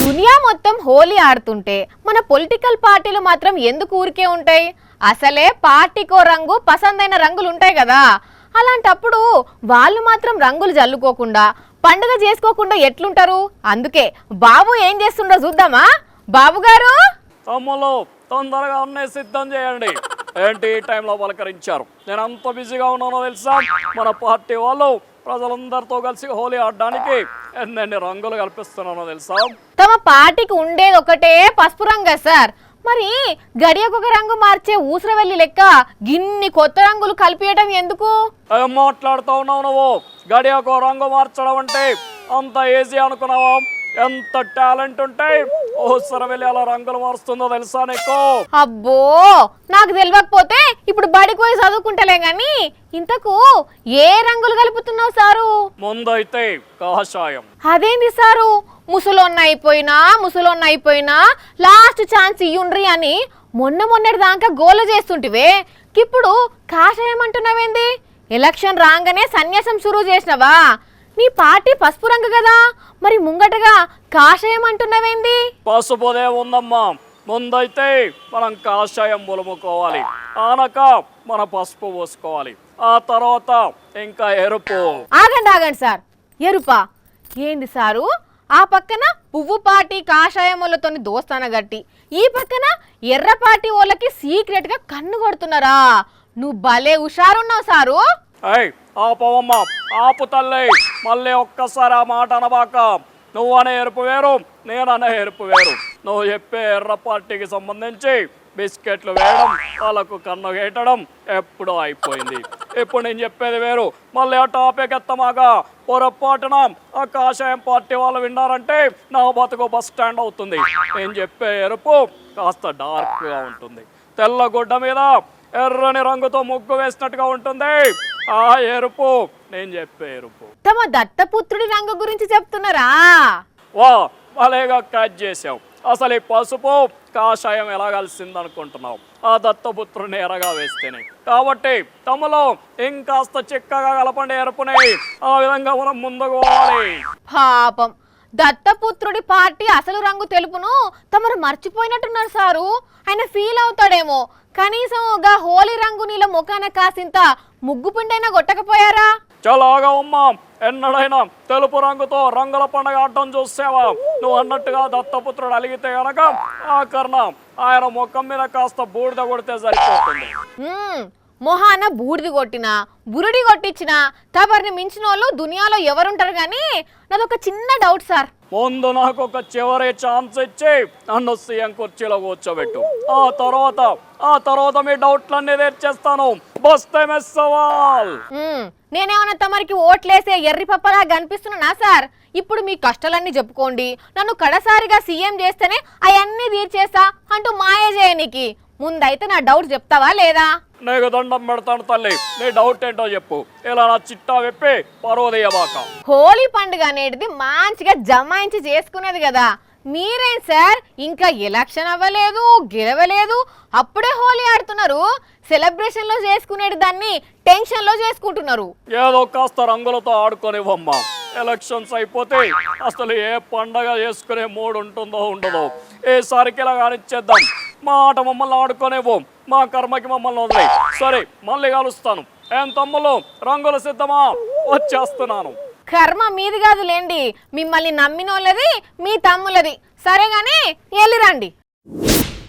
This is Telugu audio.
దునియా మొత్తం హోలీ ఆడుతుంటే మన పొలిటికల్ పార్టీలు మాత్రం ఎందుకు ఊరికే ఉంటాయి? అసలే పార్టీకో రంగు పసందైన రంగులు ఉంటాయి కదా. అలాంటప్పుడు వాళ్ళు మాత్రం రంగులు జల్లుకోకుండా పండుగ చేసుకోకుండా ఎట్లుంటారు? అందుకే బాబు ఏం చేస్తుండో చూద్దామా? బాబు గారు, తమ్ముళ్ళు తొందరగా అన్నీ సిద్ధం చేయండి. ఏంటి ఈ టైంలో పలకరించారు? నేను అంత బిజీగా ఉన్నానో తెలుసా? మన పార్టీ వాళ్ళు ప్రజలందరితో కలిసి హోలీ ఆడడానికి ఎన్నెన్ని రంగులు కల్పిస్తున్నానో తెలుసా? తమ పార్టీకి ఉండేది ఒకటే పసుపు రంగు సార్. మరి గడియకొక రంగు మార్చే ఊసరవెల్లి లెక్క గిన్ని కొత్త రంగులు కలిపియడం ఎందుకు? ఏం మాట్లాడుతూ ఉన్నావు నువ్వు? గడియకో రంగు మార్చడం అంటే అంత ఈజీ అనుకున్నావా? ఎంత టాలెంట్ ఉంటే ఊసరవెల్లి అలా రంగులు మారుస్తుందో తెలుసా నీకు? అబ్బో, నాకు తెలియకపోతే ఇప్పుడు బడికి పోయి చదువుకుంటలే గాని ఇంతకు ఏ రంగులు కలుపుతున్నావు సారు? ముందైతే కాషాయం. అదేంది సారు? ముసలోన్న అయిపోయినా లాస్ట్ ఛాన్స్ ఇయ్యుండ్రి అని మొన్నటి దాకా గోల చేస్తుంటివే, ఇప్పుడు కాషాయం అంటున్నావేంది? ఎలక్షన్ రాగానే సన్యాసం షురూ చేసినవా? నీ పార్టీ పసుపు రంగు కదా, మరి ముంగటగా కాషాయం అంటున్నావేంది? పసుపుదే ఉందమ్మా. ముందైతే మనం కాషాయం బులుముకోవాలి, ఆనక మన పసుపు పోసుకోవాలి, ఆ తర్వాత ఇంకా ఎరుపు. ఆగండి సార్, ఎరుపా ఏంది సారు? ఆ పక్కన పువ్వు పార్టీ కాషాయం వాళ్ళతో దోస్తాన గట్టి, ఈ పక్కన ఎర్ర పార్టీ వాళ్ళకి సీక్రెట్ గా కన్ను కొడుతున్నారా? నువ్వు భలే హుషారున్నావు సారు. ఆపవమ్మా, ఆపు తల్లి. మళ్ళీ ఒక్కసారి ఆ మాట అనబాక. నువ్వు అనే ఎరుపు వేరు, నేను అనే ఎరుపు వేరు. నువ్వు చెప్పే ఎర్ర పార్టీకి సంబంధించి బిస్కెట్లు వేయడం, వాళ్ళకు కన్ను వేయటం ఎప్పుడో అయిపోయింది. ఇప్పుడు నేను చెప్పేది వేరు. మళ్ళీ ఆ టాపిక్ ఎత్తమాగా. పొరపాటున ఆ కాషాయం పార్టీ వాళ్ళు విన్నారంటే నా బతుకు బస్ స్టాండ్ అవుతుంది. నేను చెప్పే ఎరుపు కాస్త డార్క్గా ఉంటుంది. తెల్ల గుడ్డ మీద ఎర్రని రంగుతో ముగ్గు వేసినట్టుగా ఉంటుంది. ఆ ఎరుపు నేను చెప్పే ఎరుపు. తమ దత్తపుత్రుడి రంగు గురించి చెప్తున్నారా? వా, భలేగా క్యాచ్ చేసావు. అసలు ఈ పసుపు కాషాయం ఎలా కలిసింది అనుకుంటున్నావు? ఆ దత్తపుత్రుడిని ఎర్రగా వేస్తేనే. కాబట్టి తమలో ఇంకాస్త చిక్కగా కలపండి ఎరుపుని. ఆ విధంగా మనం ముందుకు పోవాలి. పాపం, దత్తపుత్రుడి పార్టీ అసలు రంగు తెలుపును తమరు మర్చిపోయినట్టున్నారు సారు. ఆయన ఫీల్ అవుతాడేమో. కనీసం గా హోలీ రంగు నీళ్ళ ముఖాన కాసింత ముగ్గు పిండైనా కొట్టకపోయారా? చలాగా అమ్మా, ఎన్నడైనా తెలుపు రంగుతో రంగుల పండుగ ఆడటం చూసావా? నువ్వు అన్నట్టుగా దత్తపుత్రుడు అలిగితే గనక ఆ కారణం ఆయన ముఖం మీద కాస్త బూడిద కొడితే సరిపోతుంది. మొహాన బూడిది కొట్టినా బురుడి కొట్టించినా తమరిని మించిన వాళ్ళు దునియాలో ఎవరుంటారు? కానీ నాదొక చిన్న డౌట్ సార్. ముందు నాకు ఒక చివరి ఛాన్స్ ఇచ్చి నన్ను సీఎం కుర్చీలో కూర్చోబెట్టు. ఆ తర్వాత మీ డౌట్లన్నీ తీర్చేస్తాను. నేనేమన్నా తమరికి ఓట్లేసే ఎర్రి పప్పలా కనిపిస్తున్నా సార్? ఇప్పుడు మీ కష్టాలన్నీ చెప్పుకోండి, నన్ను కడసారిగా సీఎం చేస్తేనే అవన్నీ తీర్చేస్తా అంటూ మాయ చేయనికి ముందైతే నా డౌట్ చెప్తావా లేదా? నీకు దండం పెడతాను తల్లి, నీ డౌట్ ఏంటో చెప్పు. ఇలా నా చిట్టా విప్పి పర్వదీయబాక. హోలీ పండుగ అనేది మంచిగా జమాయించి చేసుకునేది కదా. మీరేం సార్ ఇంకా ఎలక్షన్ అవ్వలేదు, గెలవలేదు, అప్పుడే హోలీ ఆడుతున్నారు? సెలబ్రేషన్ లో చేసుకునేది దాన్ని టెన్షన్ లో చేసుకుంటున్నారు. ఏదో కాస్త రంగులతో ఆడుకోనివ్వమ్మా. ఎలక్షన్స్ అయిపోతే అసలు ఏ పండగ చేసుకునే మూడు ఉంటుందో ఉండదో. ఈసారికి ఇలా కానిచ్చేద్దాం. మా ఆట మమ్మల్ని ఆడుకోనివ్వు, మా కర్మకి మమ్మల్ని వదిలే. సరే, మళ్ళీ కలుస్తాను. ఏం తమ్ముళ్ళు, రంగులు సిద్ధమా? వచ్చేస్తున్నాను. కర్మ మీది కాదులేండి, మిమ్మల్ని నమ్మినోళ్ళది మీ తమ్ములది. సరే గాని వెళ్ళిరండి.